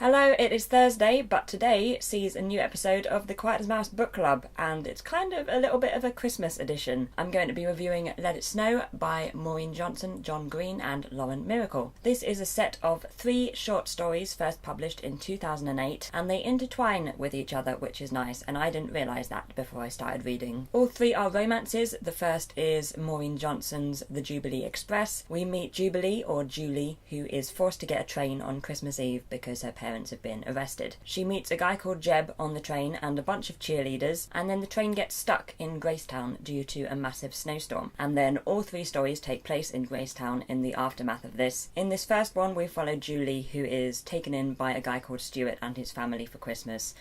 Hello, it is Thursday, but today sees a new episode of the Quiet as Mouse Book Club, and it's kind of a little bit of a Christmas edition. I'm going to be reviewing Let It Snow by Maureen Johnson, John Green and Lauren Myracle. This is a set of 3 short stories first published in 2008, and they intertwine with each other, which is nice, and I didn't realise that before I started reading. All 3 are romances. The first is Maureen Johnson's The Jubilee Express. We meet Jubilee, or Julie, who is forced to get a train on Christmas Eve because her parents have been arrested. She meets a guy called Jeb on the train and a bunch of cheerleaders, and then the train gets stuck in Gracetown due to a massive snowstorm. And then all 3 stories take place in Gracetown in the aftermath of this. In this first one, we follow Julie, who is taken in by a guy called Stuart and his family for Christmas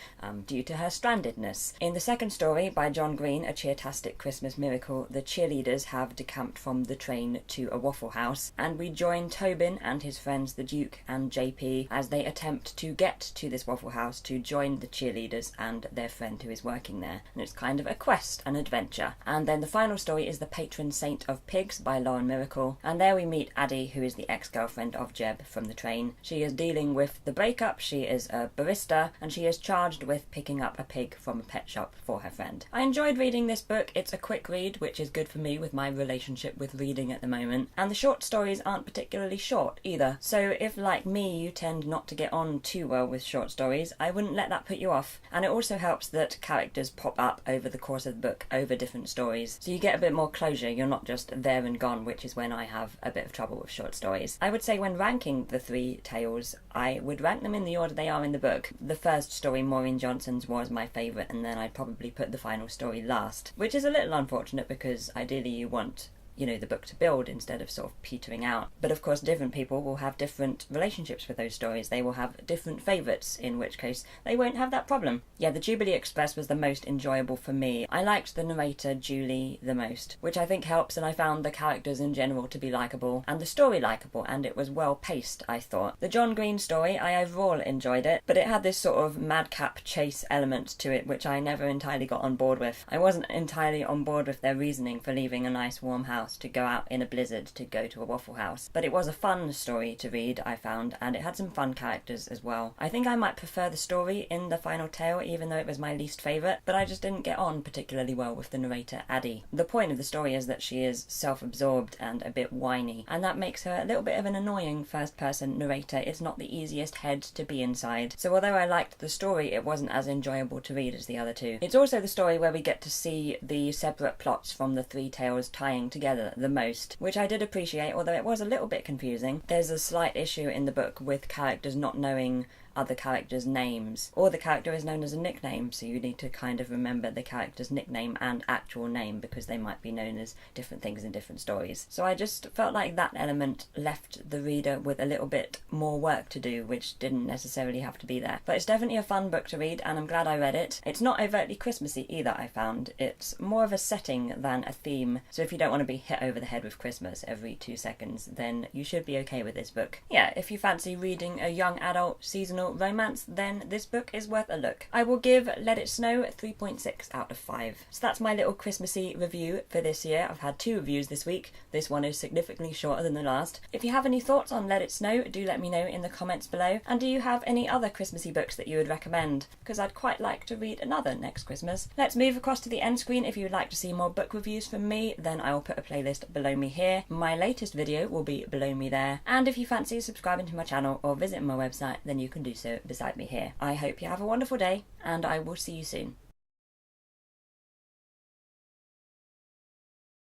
due to her strandedness. In the second story, by John Green, A Cheertastic Christmas Miracle, the cheerleaders have decamped from the train to a Waffle House, and we join Tobin and his friends the Duke and JP as they attempt to get to this Waffle House to join the cheerleaders and their friend who is working there. And it's kind of a quest, an adventure. And then the final story is The Patron Saint of Pigs by Lauren Myracle, and there we meet Addie, who is the ex-girlfriend of Jeb from the train. She is dealing with the breakup, she is a barista, and she is charged with picking up a pig from a pet shop for her friend. I enjoyed reading this book. It's a quick read, which is good for me with my relationship with reading at the moment, and the short stories aren't particularly short either. So if, like me, you tend not to get on too well with short stories, I wouldn't let that put you off. And it also helps that characters pop up over the course of the book over different stories, so you get a bit more closure. You're not just there and gone, which is when I have a bit of trouble with short stories. I would say when ranking the 3 tales, I would rank them in the order they are in the book. The first story, Maureen Johnson's, was my favourite, and then I'd probably put the final story last, which is a little unfortunate because ideally you want the book to build instead of sort of petering out. But of course different people will have different relationships with those stories. They will have different favourites, in which case they won't have that problem. Yeah, the Jubilee Express was the most enjoyable for me. I liked the narrator Julie the most, which I think helps, and I found the characters in general to be likeable and the story likeable, and it was well paced, I thought. The John Green story, I overall enjoyed it, but it had this sort of madcap chase element to it which I never entirely got on board with. I wasn't entirely on board with their reasoning for leaving a nice warm house to go out in a blizzard to go to a Waffle House. But it was a fun story to read, I found, and it had some fun characters as well. I think I might prefer the story in the final tale, even though it was my least favourite, but I just didn't get on particularly well with the narrator Addie. The point of the story is that she is self-absorbed and a bit whiny, and that makes her a little bit of an annoying first-person narrator. It's not the easiest head to be inside. So although I liked the story, it wasn't as enjoyable to read as the other 2. It's also the story where we get to see the separate plots from the 3 tales tying together the most, which I did appreciate, although it was a little bit confusing. There's a slight issue in the book with characters not knowing other characters' names, or the character is known as a nickname, so you need to kind of remember the character's nickname and actual name because they might be known as different things in different stories. So I just felt like that element left the reader with a little bit more work to do, which didn't necessarily have to be there. But it's definitely a fun book to read, and I'm glad I read it. It's not overtly Christmassy either, I found. It's more of a setting than a theme, so if you don't want to be hit over the head with Christmas every 2 seconds, then you should be okay with this book. Yeah, if you fancy reading a young adult seasonal romance, then this book is worth a look. I will give Let It Snow 3.6 out of 5. So that's my little Christmassy review for this year. I've had 2 reviews this week. This one is significantly shorter than the last. If you have any thoughts on Let It Snow, do let me know in the comments below. And do you have any other Christmassy books that you would recommend? Because I'd quite like to read another next Christmas. Let's move across to the end screen. If you would like to see more book reviews from me, then I will put a playlist below me here. My latest video will be below me there. And if you fancy subscribing to my channel or visiting my website, then you can do so beside me here. I hope you have a wonderful day, and I will see you soon.